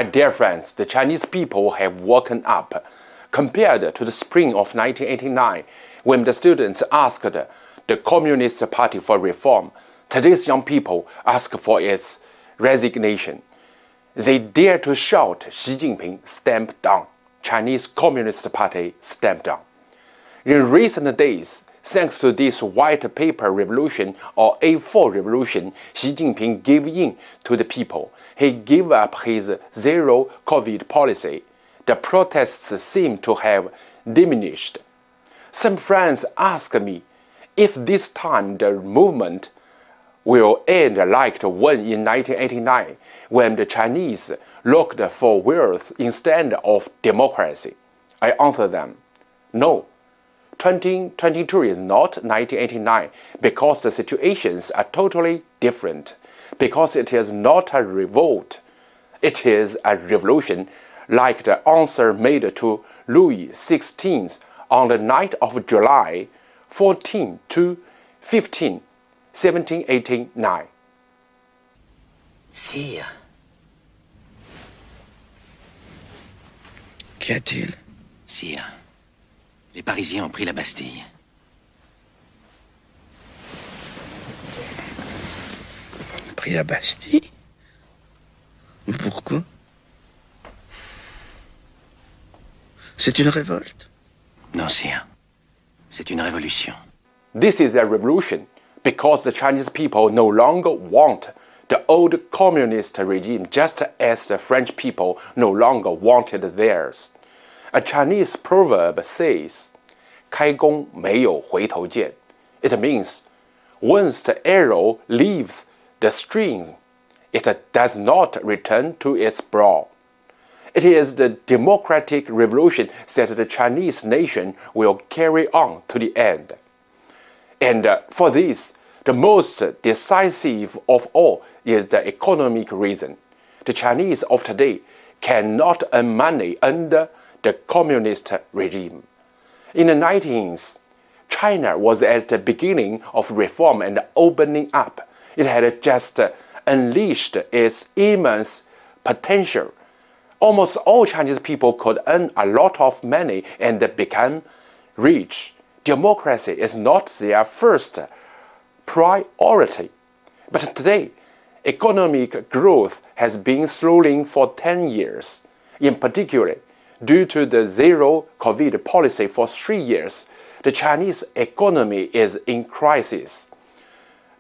My dear friends, the Chinese people have woken up. Compared to the spring of 1989, when the students asked the Communist Party for reform, today's young people ask for its resignation. They dare to shout, Xi Jinping, stamp down. Chinese Communist Party, stamp down. In recent days, thanks to this white paper revolution or A4 revolution, Xi Jinping gave in to the people. He gave up his zero COVID policy. The protests seem to have diminished. Some friends ask me if this time the movement will end like the one in 1989, when the Chinese looked for wealth instead of democracy. I answer them, no. 2022 is not 1989 because the situations are totally different, because it is not a revolt, it is a revolution, like the answer made to Louis XVI on the night of July 14 to 15, 1789. Sire. Qu'y a-t-il? Sire, les Parisiens ont pris la Bastille. Pris la Bastille? Pourquoi? C'est une révolte? Non, sire. C'est une révolution. This is a revolution because the Chinese people no longer want the old communist regime, just as the French people no longer wanted theirs. A Chinese proverb says, 开弓没有回头箭. It means, once the arrow leaves the string, it does not return to its brow. It is the democratic revolution that the Chinese nation will carry on to the end. And for this, the most decisive of all is the economic reason. The Chinese of today cannot earn money under the communist regime. In the 19th, China was at the beginning of reform and opening up. It had just unleashed its immense potential. Almost all Chinese people could earn a lot of money and become rich. Democracy is not their first priority. But today, economic growth has been slowing for 10 years. In particular, due to the zero COVID policy for 3 years, the Chinese economy is in crisis.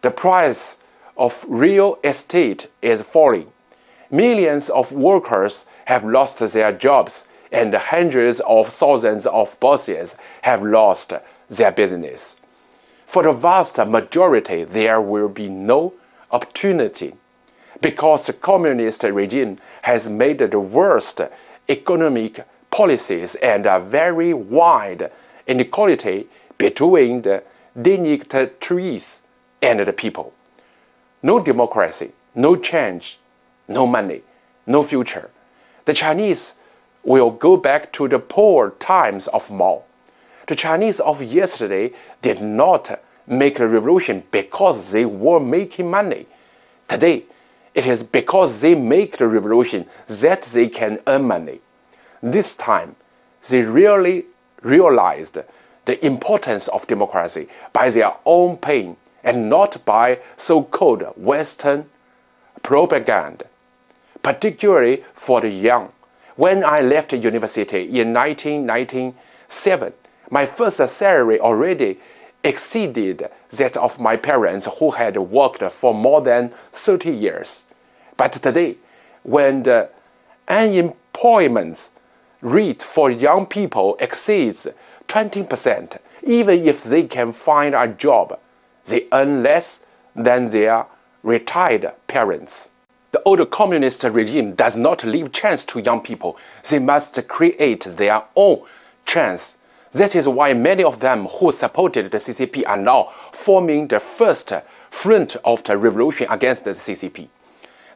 The price of real estate is falling. Millions of workers have lost their jobs, and hundreds of thousands of bosses have lost their business. For the vast majority, there will be no opportunity, because the communist regime has made the worst economic policies and a very wide inequality between the dignitaries and the people. No democracy, no change, no money, no future. The Chinese will go back to the poor times of Mao. The Chinese of yesterday did not make a revolution because they were making money. Today, it is because they make the revolution that they can earn money. This time, they really realized the importance of democracy by their own pain and not by so-called Western propaganda. Particularly for the young. When I left university in 1997, my first salary already exceeded that of my parents who had worked for more than 30 years. But today, when the unemployment rate for young people exceeds 20%, even if they can find a job, they earn less than their retired parents. The old communist regime does not leave chance to young people. They must create their own chance. That is why many of them who supported the CCP are now forming the first front of the revolution against the CCP.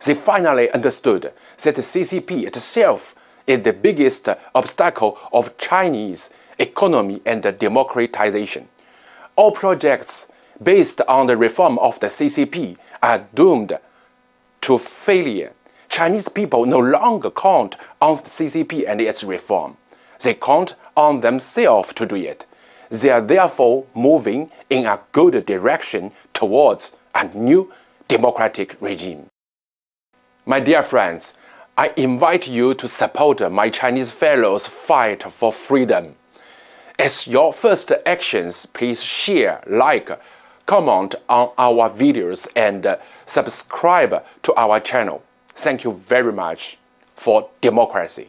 They finally understood that the CCP itself is the biggest obstacle of Chinese economy and democratization. All projects based on the reform of the CCP are doomed to failure. Chinese people no longer count on the CCP and its reform. They count on themselves to do it. They are therefore moving in a good direction towards a new democratic regime. My dear friends, I invite you to support my Chinese fellows' fight for freedom. As your first actions, please share, like, comment on our videos and subscribe to our channel. Thank you very much for democracy.